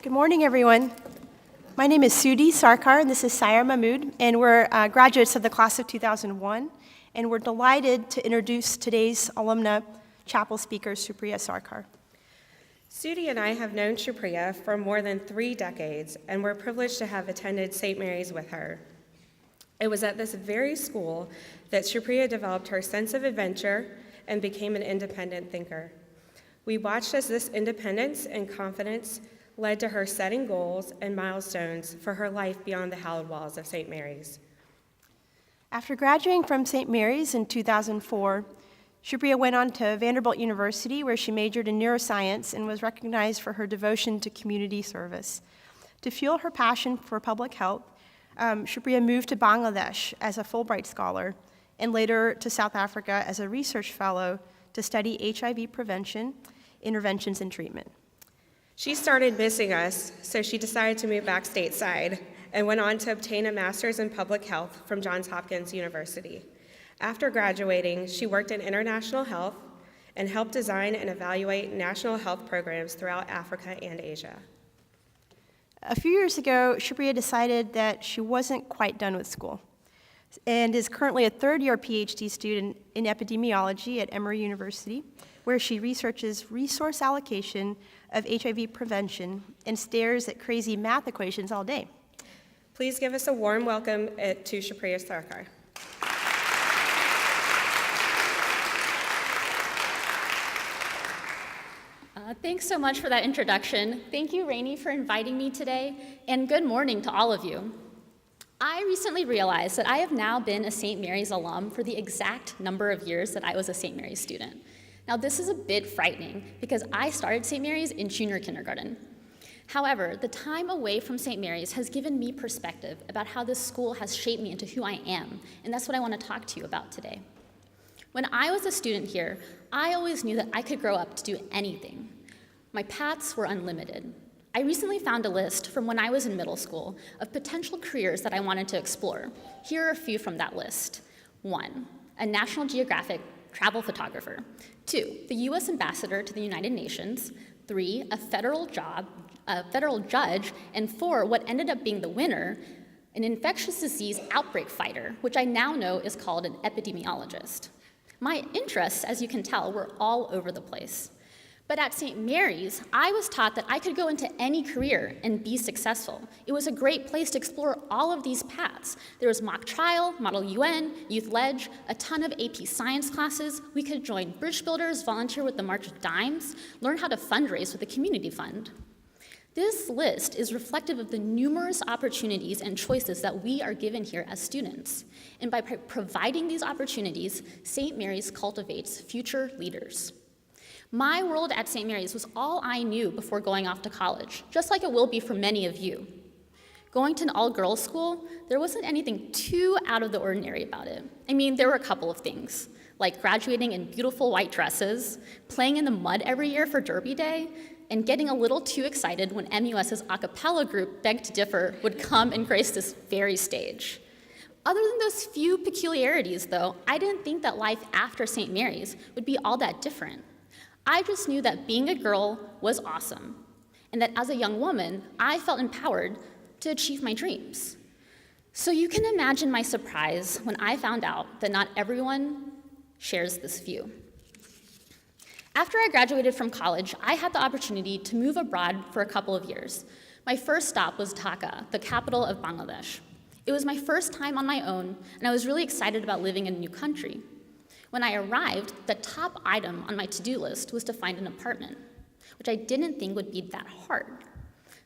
Good morning, everyone. My name is Sudi Sarkar, and this is Sayar Mahmood, and we're graduates of the class of 2001, and we're delighted to introduce today's Alumna chapel speaker, Supriya Sarkar. Sudi and I have known Supriya for more than 3 decades, and we're privileged to have attended St. Mary's with her. It was at this very school that Supriya developed her sense of adventure and became an independent thinker. We watched as this independence and confidence led to her setting goals and milestones for her life beyond the hallowed walls of St. Mary's. After graduating from St. Mary's in 2004, Supriya went on to Vanderbilt University, where she majored in neuroscience and was recognized for her devotion to community service. To fuel her passion for public health, Supriya moved to Bangladesh as a Fulbright scholar and later to South Africa as a research fellow to study HIV prevention, interventions, and treatment. She started missing us, so she decided to move back stateside and went on to obtain a master's in public health from Johns Hopkins University. After graduating, she worked in international health and helped design and evaluate national health programs throughout Africa and Asia. A few years ago, Supriya decided that she wasn't quite done with school and is currently a third-year PhD student in epidemiology at Emory University, where she researches resource allocation of HIV prevention and stares at crazy math equations all day. Please give us a warm welcome to Supriya Sarkar. Thanks so much for that introduction. Thank you, Rainey, for inviting me today, and good morning to all of you. I recently realized that I have now been a St. Mary's alum for the exact number of years that I was a St. Mary's student. Now, this is a bit frightening because I started St. Mary's in junior kindergarten. However, the time away from St. Mary's has given me perspective about how this school has shaped me into who I am, and that's what I want to talk to you about today. When I was a student here, I always knew that I could grow up to do anything. My paths were unlimited. I recently found a list from when I was in middle school of potential careers that I wanted to explore. Here are a few from that list. 1, a National Geographic travel photographer. 2, the U.S. ambassador to the United Nations. 3, a federal judge. And 4, what ended up being the winner, an infectious disease outbreak fighter, which I now know is called an epidemiologist. My interests, as you can tell, were all over the place. But at St. Mary's, I was taught that I could go into any career and be successful. It was a great place to explore all of these paths. There was mock trial, Model UN, Youth Ledge, a ton of AP science classes. We could join bridge builders, volunteer with the March of Dimes, learn how to fundraise with a community fund. This list is reflective of the numerous opportunities and choices that we are given here as students. And by providing these opportunities, St. Mary's cultivates future leaders. My world at St. Mary's was all I knew before going off to college, just like it will be for many of you. Going to an all-girls school, there wasn't anything too out of the ordinary about it. I mean, there were a couple of things, like graduating in beautiful white dresses, playing in the mud every year for Derby Day, and getting a little too excited when MUS's a cappella group, Beg to Differ, would come and grace this very stage. Other than those few peculiarities, though, I didn't think that life after St. Mary's would be all that different. I just knew that being a girl was awesome, and that as a young woman, I felt empowered to achieve my dreams. So you can imagine my surprise when I found out that not everyone shares this view. After I graduated from college, I had the opportunity to move abroad for a couple of years. My first stop was Dhaka, the capital of Bangladesh. It was my first time on my own, and I was really excited about living in a new country. When I arrived, the top item on my to-do list was to find an apartment, which I didn't think would be that hard.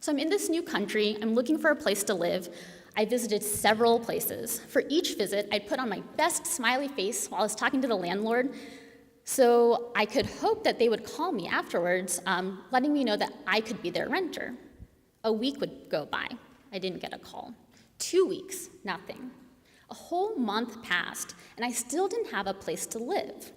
So I'm in this new country, I'm looking for a place to live. I visited several places. For each visit, I'd put on my best smiley face while I was talking to the landlord, so I could hope that they would call me afterwards, letting me know that I could be their renter. A week would go by. I didn't get a call. 2 weeks, nothing. A whole month passed, and I still didn't have a place to live.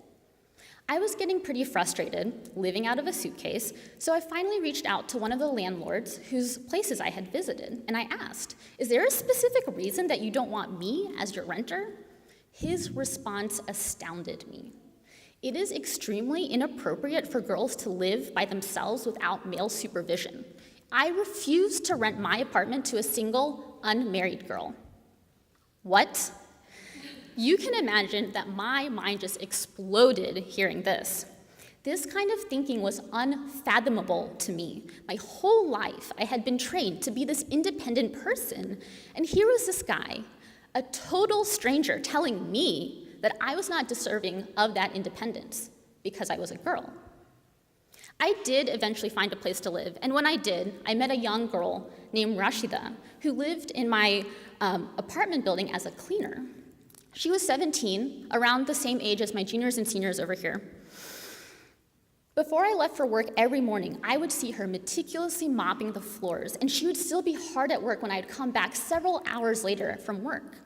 I was getting pretty frustrated, living out of a suitcase, so I finally reached out to one of the landlords whose places I had visited, and I asked, "Is there a specific reason that you don't want me as your renter?" His response astounded me. It is extremely inappropriate for girls to live by themselves without male supervision. I refused to rent my apartment to a single, unmarried girl. What? You can imagine that my mind just exploded hearing this. This kind of thinking was unfathomable to me. My whole life, I had been trained to be this independent person, and here was this guy, a total stranger, telling me that I was not deserving of that independence because I was a girl. I did eventually find a place to live, and when I did, I met a young girl named Rashida who lived in my apartment building as a cleaner. She was 17, around the same age as my juniors and seniors over here. Before I left for work every morning, I would see her meticulously mopping the floors, and she would still be hard at work when I'd come back several hours later from work.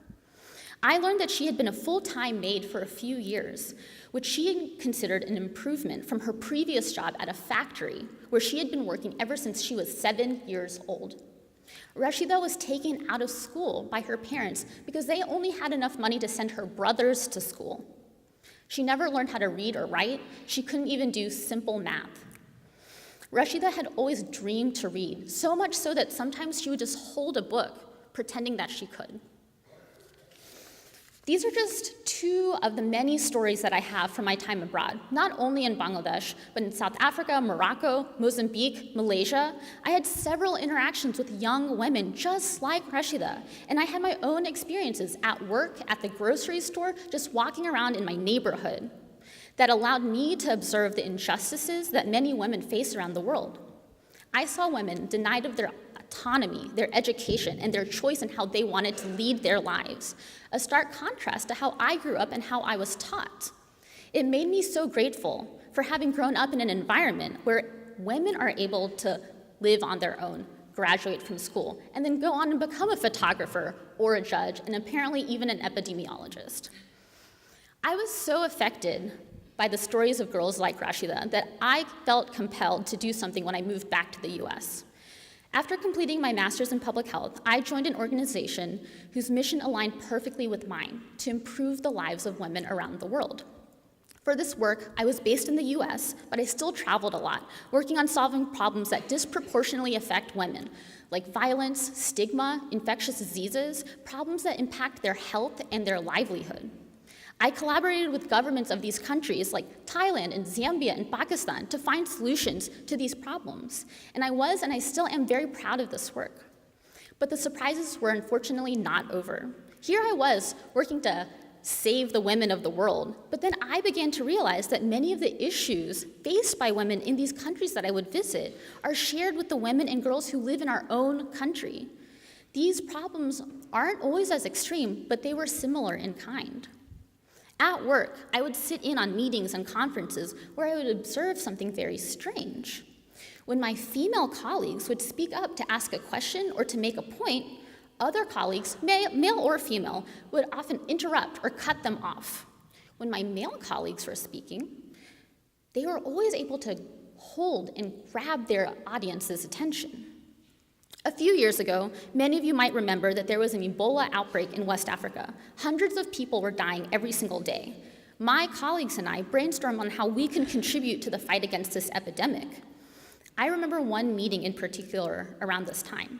I learned that she had been a full-time maid for a few years, which she considered an improvement from her previous job at a factory where she had been working ever since she was 7 years old. Rashida was taken out of school by her parents because they only had enough money to send her brothers to school. She never learned how to read or write. She couldn't even do simple math. Rashida had always dreamed to read, so much so that sometimes she would just hold a book, pretending that she could. These are just two of the many stories that I have from my time abroad, not only in Bangladesh, but in South Africa, Morocco, Mozambique, Malaysia. I had several interactions with young women just like Rashida, and I had my own experiences at work, at the grocery store, just walking around in my neighborhood that allowed me to observe the injustices that many women face around the world. I saw women denied of their autonomy, their education, and their choice in how they wanted to lead their lives, a stark contrast to how I grew up and how I was taught. It made me so grateful for having grown up in an environment where women are able to live on their own, graduate from school, and then go on and become a photographer or a judge, and apparently even an epidemiologist. I was so affected by the stories of girls like Rashida that I felt compelled to do something when I moved back to the US. After completing my master's in public health, I joined an organization whose mission aligned perfectly with mine to improve the lives of women around the world. For this work, I was based in the US, but I still traveled a lot, working on solving problems that disproportionately affect women, like violence, stigma, infectious diseases, problems that impact their health and their livelihood. I collaborated with governments of these countries like Thailand and Zambia and Pakistan to find solutions to these problems. And I was and I still am very proud of this work. But the surprises were unfortunately not over. Here I was working to save the women of the world, but then I began to realize that many of the issues faced by women in these countries that I would visit are shared with the women and girls who live in our own country. These problems aren't always as extreme, but they were similar in kind. At work, I would sit in on meetings and conferences where I would observe something very strange. When my female colleagues would speak up to ask a question or to make a point, other colleagues, male or female, would often interrupt or cut them off. When my male colleagues were speaking, they were always able to hold and grab their audience's attention. A few years ago, many of you might remember that there was an Ebola outbreak in West Africa. Hundreds of people were dying every single day. My colleagues and I brainstormed on how we can contribute to the fight against this epidemic. I remember one meeting in particular around this time.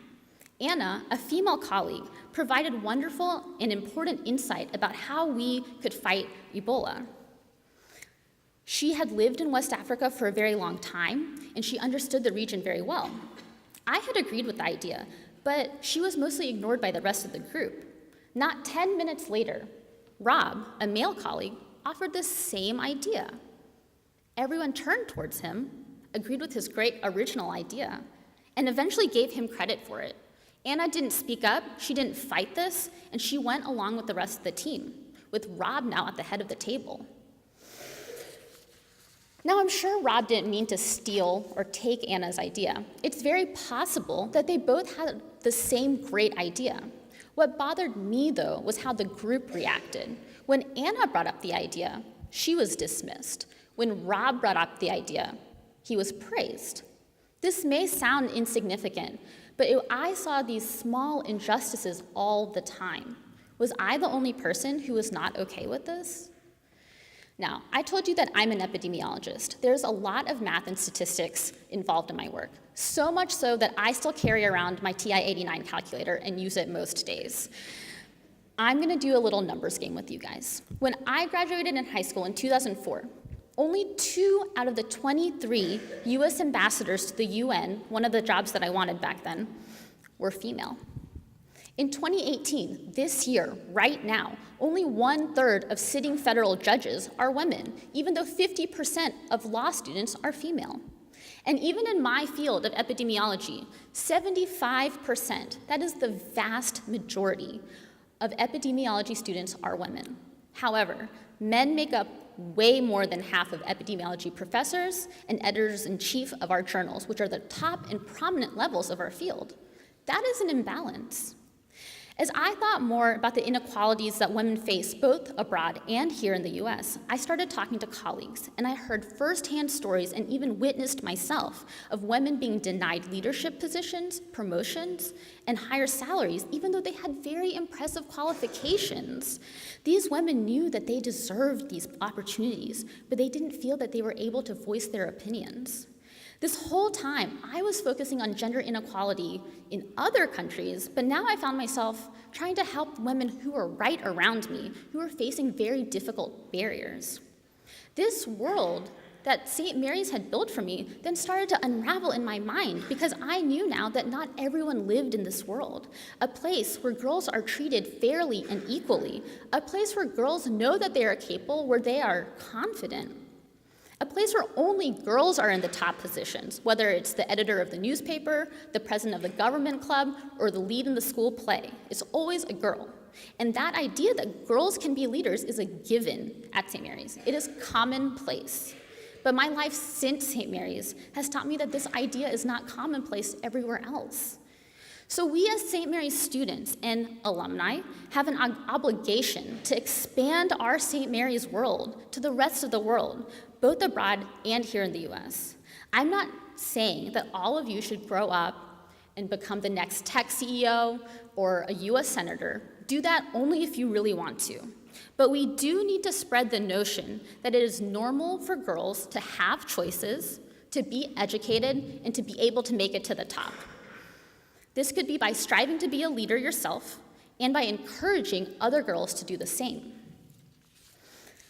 Anna, a female colleague, provided wonderful and important insight about how we could fight Ebola. She had lived in West Africa for a very long time, and she understood the region very well. I had agreed with the idea, but she was mostly ignored by the rest of the group. Not 10 minutes later, Rob, a male colleague, offered the same idea. Everyone turned towards him, agreed with his great original idea, and eventually gave him credit for it. Anna didn't speak up, she didn't fight this, and she went along with the rest of the team, with Rob now at the head of the table. Now, I'm sure Rob didn't mean to steal or take Anna's idea. It's very possible that they both had the same great idea. What bothered me, though, was how the group reacted. When Anna brought up the idea, she was dismissed. When Rob brought up the idea, he was praised. This may sound insignificant, but I saw these small injustices all the time. Was I the only person who was not okay with this? Now, I told you that I'm an epidemiologist. There's a lot of math and statistics involved in my work, so much so that I still carry around my TI-89 calculator and use it most days. I'm gonna do a little numbers game with you guys. When I graduated in high school in 2004, only 2 out of the 23 US ambassadors to the UN, one of the jobs that I wanted back then, were female. In 2018, this year, right now, only 1/3 of sitting federal judges are women, even though 50% of law students are female. And even in my field of epidemiology, 75%, that is the vast majority of epidemiology students are women. However, men make up way more than half of epidemiology professors and editors-in-chief of our journals, which are the top and prominent levels of our field. That is an imbalance. As I thought more about the inequalities that women face both abroad and here in the US, I started talking to colleagues, and I heard firsthand stories and even witnessed myself of women being denied leadership positions, promotions, and higher salaries, even though they had very impressive qualifications. These women knew that they deserved these opportunities, but they didn't feel that they were able to voice their opinions. This whole time, I was focusing on gender inequality in other countries, but now I found myself trying to help women who are right around me, who are facing very difficult barriers. This world that St. Mary's had built for me then started to unravel in my mind because I knew now that not everyone lived in this world, a place where girls are treated fairly and equally, a place where girls know that they are capable, where they are confident. A place where only girls are in the top positions, whether it's the editor of the newspaper, the president of the government club, or the lead in the school play. It's always a girl. And that idea that girls can be leaders is a given at St. Mary's. It is commonplace. But my life since St. Mary's has taught me that this idea is not commonplace everywhere else. So we as St. Mary's students and alumni have an obligation to expand our St. Mary's world to the rest of the world, both abroad and here in the US. I'm not saying that all of you should grow up and become the next tech CEO or a US senator. Do that only if you really want to. But we do need to spread the notion that it is normal for girls to have choices, to be educated, and to be able to make it to the top. This could be by striving to be a leader yourself and by encouraging other girls to do the same.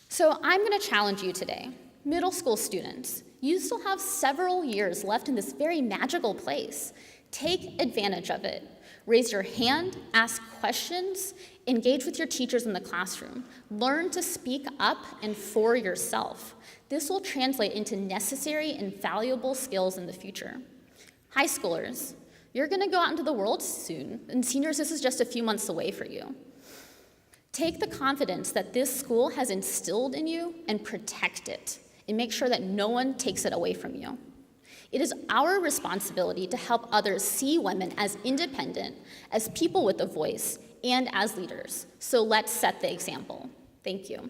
So I'm going to challenge you today. Middle school students, you still have several years left in this very magical place. Take advantage of it. Raise your hand, ask questions, engage with your teachers in the classroom. Learn to speak up and for yourself. This will translate into necessary and valuable skills in the future. High schoolers, you're going to go out into the world soon, and seniors, this is just a few months away for you. Take the confidence that this school has instilled in you and protect it, and make sure that no one takes it away from you. It is our responsibility to help others see women as independent, as people with a voice, and as leaders. So let's set the example. Thank you.